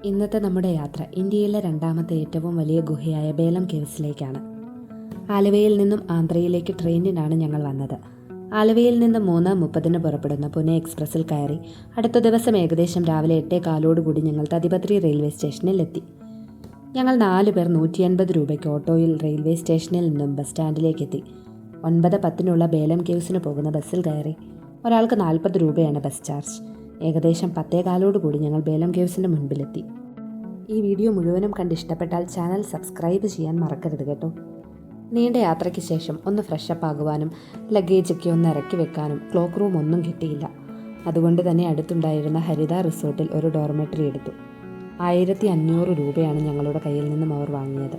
ഇന്നത്തെ നമ്മുടെ യാത്ര ഇന്ത്യയിലെ രണ്ടാമത്തെ ഏറ്റവും വലിയ ഗുഹയായ ബേലം കേവ്സിലേക്കാണ്. ആലുവയിൽ നിന്നും ആന്ധ്രയിലേക്ക് ട്രെയിനിനാണ് ഞങ്ങൾ വന്നത്. ആലുവയിൽ നിന്ന് 3:30 പുറപ്പെടുന്ന പുനെ എക്സ്പ്രസ്സിൽ കയറി അടുത്ത ദിവസം ഏകദേശം രാവിലെ 8:15 ഞങ്ങൾ തതിപത്രി റെയിൽവേ സ്റ്റേഷനിൽ എത്തി. ഞങ്ങൾ 4 പേർ 180 രൂപയ്ക്ക് ഓട്ടോയിൽ റെയിൽവേ സ്റ്റേഷനിൽ നിന്നും ബസ് സ്റ്റാൻഡിലേക്ക് എത്തി. 9:10 ബേലം കേവ്സിന് പോകുന്ന ബസ്സിൽ കയറി. ഒരാൾക്ക് 40 രൂപയാണ് ബസ് ചാർജ്. ഏകദേശം 10:15 ഞങ്ങൾ ബേലം കേവ്സിൻ്റെ മുൻപിലെത്തി. ഈ വീഡിയോ മുഴുവനും കണ്ട് ഇഷ്ടപ്പെട്ടാൽ ചാനൽ സബ്സ്ക്രൈബ് ചെയ്യാൻ മറക്കരുത് കേട്ടോ. നീണ്ട യാത്രയ്ക്ക് ശേഷം ഒന്ന് ഫ്രഷപ്പ് ആകുവാനും ലഗേജൊക്കെ ഒന്ന് ഇറക്കി വെക്കാനും ക്ലോക്ക് റൂം ഒന്നും കിട്ടിയില്ല. അതുകൊണ്ട് തന്നെ അടുത്തുണ്ടായിരുന്ന ഹരിത റിസോർട്ടിൽ ഒരു ഡോർമെറ്ററി എടുത്തു. 1500 രൂപയാണ് ഞങ്ങളുടെ കയ്യിൽ നിന്നും അവർ വാങ്ങിയത്.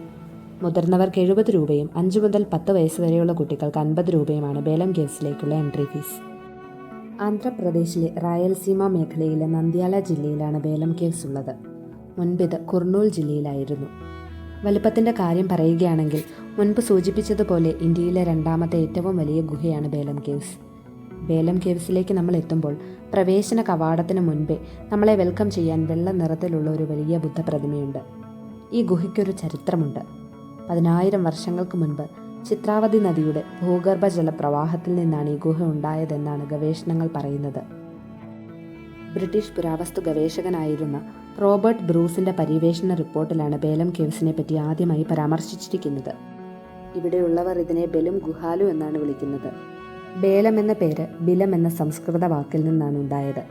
മുതിർന്നവർക്ക് 70 രൂപയും 5 മുതൽ 10 വയസ്സ് വരെയുള്ള കുട്ടികൾക്ക് 50 രൂപയുമാണ് ബേലം കേവ്സിലേക്കുള്ള എൻട്രി ഫീസ്. ആന്ധ്രാപ്രദേശിലെ റായൽസീമ മേഖലയിലെ നന്ദ്യാല ജില്ലയിലാണ് ബേലം കേവ്സ് ഉള്ളത്. മുൻപിത് കുർണൂൽ ജില്ലയിലായിരുന്നു. വലുപ്പത്തിൻ്റെ കാര്യം പറയുകയാണെങ്കിൽ മുൻപ് സൂചിപ്പിച്ചതുപോലെ ഇന്ത്യയിലെ രണ്ടാമത്തെ ഏറ്റവും വലിയ ഗുഹയാണ് ബേലം കേവ്സ്. ബേലം കേവ്സിലേക്ക് നമ്മൾ എത്തുമ്പോൾ പ്രവേശന കവാടത്തിന് മുൻപേ നമ്മളെ വെൽക്കം ചെയ്യാൻ വെള്ള നിറത്തിലുള്ള ഒരു വലിയ ബുദ്ധപ്രതിമയുണ്ട്. ഈ ഗുഹയ്ക്കൊരു ചരിത്രമുണ്ട്. 10,000 വർഷങ്ങൾക്ക് മുൻപ് ചിത്രാവതി നദിയുടെ ഭൂഗർഭജല പ്രവാഹത്തിൽ നിന്നാണ് ഈ ഗുഹ ഉണ്ടായതെന്നാണ് ഗവേഷണങ്ങൾ പറയുന്നത്. ബ്രിട്ടീഷ് പുരാവസ്തു ഗവേഷകനായിരുന്ന റോബർട്ട് ബ്രൂസിൻ്റെ പര്യവേഷണ റിപ്പോർട്ടിലാണ് ബേലം കേവ്സിനെ പറ്റി ആദ്യമായി പരാമർശിച്ചിരിക്കുന്നത്. ഇവിടെയുള്ളവർ ഇതിനെ ബെലും ഗുഹാലു എന്നാണ് വിളിക്കുന്നത്. ബേലം എന്ന പേര് ബിലം എന്ന സംസ്കൃത വാക്കിൽ നിന്നാണ് ഉണ്ടായത്.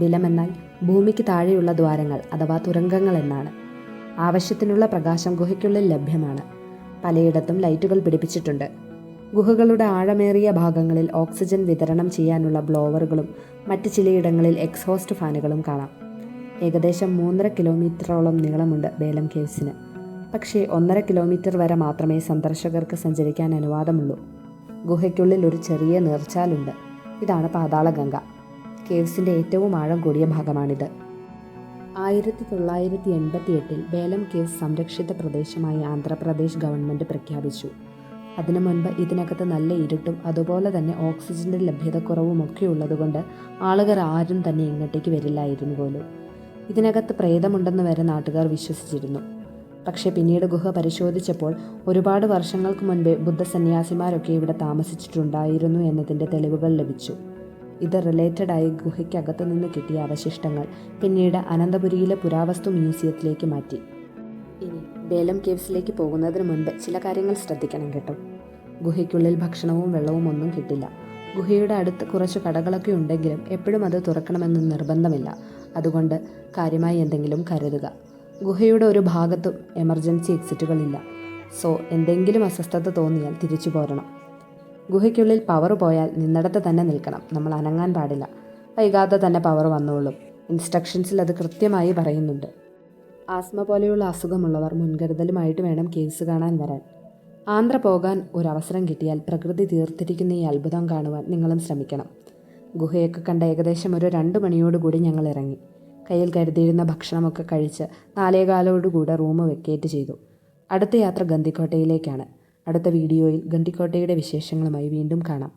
ബിലം എന്നാൽ ഭൂമിക്ക് താഴെയുള്ള ദ്വാരങ്ങൾ അഥവാ തുരങ്കങ്ങൾ എന്നാണ്. ആവശ്യത്തിനുള്ള പ്രകാശം ഗുഹയ്ക്കുള്ളിൽ ലഭ്യമാണ്. പലയിടത്തും ലൈറ്റുകൾ പിടിപ്പിച്ചിട്ടുണ്ട്. ഗുഹകളുടെ ആഴമേറിയ ഭാഗങ്ങളിൽ ഓക്സിജൻ വിതരണം ചെയ്യാനുള്ള ബ്ലോവറുകളും മറ്റ് ചിലയിടങ്ങളിൽ എക്സോസ്റ്റ് ഫാനുകളും കാണാം. ഏകദേശം 3.5 കിലോമീറ്ററോളം നീളമുണ്ട് ബേലം കേവ്സിന്. പക്ഷേ 1.5 കിലോമീറ്റർ വരെ മാത്രമേ സന്ദർശകർക്ക് സഞ്ചരിക്കാൻ അനുവാദമുള്ളൂ. ഗുഹയ്ക്കുള്ളിൽ ഒരു ചെറിയ നീർച്ചാലുണ്ട്. ഇതാണ് പാതാളഗംഗ. കേവ്സിൻ്റെ ഏറ്റവും ആഴം കൂടിയ ഭാഗമാണിത്. 1988 ബേലം കേവ്സ് സംരക്ഷിത പ്രദേശമായി ആന്ധ്രാപ്രദേശ് ഗവൺമെൻറ് പ്രഖ്യാപിച്ചു. അതിനു മുൻപ് ഇതിനകത്ത് നല്ല ഇരുട്ടും അതുപോലെ തന്നെ ഓക്സിജൻ്റെ ലഭ്യതക്കുറവും ഒക്കെ ഉള്ളതുകൊണ്ട് ആളുകൾ ആരും തന്നെ ഇങ്ങോട്ടേക്ക് വരില്ലായിരുന്നു പോലും. ഇതിനകത്ത് പ്രേതമുണ്ടെന്ന് വരെ നാട്ടുകാർ വിശ്വസിച്ചിരുന്നു. പക്ഷേ പിന്നീട് ഗുഹ പരിശോധിച്ചപ്പോൾ ഒരുപാട് വർഷങ്ങൾക്ക് മുൻപേ ബുദ്ധസന്യാസിമാരൊക്കെ ഇവിടെ താമസിച്ചിട്ടുണ്ടായിരുന്നു എന്നതിൻ്റെ തെളിവുകൾ ലഭിച്ചു. ഇത് റിലേറ്റഡായി ഗുഹയ്ക്കകത്ത് നിന്ന് കിട്ടിയ അവശിഷ്ടങ്ങൾ പിന്നീട് അനന്തപുരിയിലെ പുരാവസ്തു മ്യൂസിയത്തിലേക്ക് മാറ്റി. ഇനി ബേലം കേവ്സിലേക്ക് പോകുന്നതിന് മുൻപ് ചില കാര്യങ്ങൾ ശ്രദ്ധിക്കണം കേട്ടോ. ഗുഹയ്ക്കുള്ളിൽ ഭക്ഷണവും വെള്ളവും ഒന്നും കിട്ടില്ല. ഗുഹയുടെ അടുത്ത് കുറച്ച് കടകളൊക്കെ ഉണ്ടെങ്കിലും എപ്പോഴും അത് തുറക്കണമെന്ന് നിർബന്ധമില്ല. അതുകൊണ്ട് കാര്യമായി എന്തെങ്കിലും കരുതുക. ഗുഹയുടെ ഒരു ഭാഗത്തും എമർജൻസി എക്സിറ്റുകളില്ല. സോ എന്തെങ്കിലും അസ്വസ്ഥത തോന്നിയാൽ തിരിച്ചു പോരണം. ഗുഹയ്ക്കുള്ളിൽ പവർ പോയാൽ നിന്നിടത്ത് തന്നെ നിൽക്കണം. നമ്മൾ അനങ്ങാൻ പാടില്ല. വൈകാതെ തന്നെ പവർ വന്നോളും. ഇൻസ്ട്രക്ഷൻസിൽ അത് കൃത്യമായി പറയുന്നുണ്ട്. ആസ്മ പോലെയുള്ള അസുഖമുള്ളവർ മുൻകരുതലുമായിട്ട് വേണം കേവ്സ് കാണാൻ വരാൻ. ആന്ധ്ര പോകാൻ ഒരു അവസരം കിട്ടിയാൽ പ്രകൃതി തീർത്തിരിക്കുന്ന ഈ അത്ഭുതം കാണുവാൻ നിങ്ങളും ശ്രമിക്കണം. ഗുഹയൊക്കെ കണ്ട ഏകദേശം ഒരു 2 മണിയോടുകൂടി ഞങ്ങൾ ഇറങ്ങി. കയ്യിൽ കരുതിയിരുന്ന ഭക്ഷണമൊക്കെ കഴിച്ച് 4:15 റൂം വെക്കേറ്റ് ചെയ്തു. അടുത്ത യാത്ര ഗന്ദിക്കോട്ടയിലേക്കാണ്. അടുത്ത വീഡിയോയിൽ ഗന്ദിക്കോട്ടയുടെ വിശേഷങ്ങളുമായി വീണ്ടും കാണാം.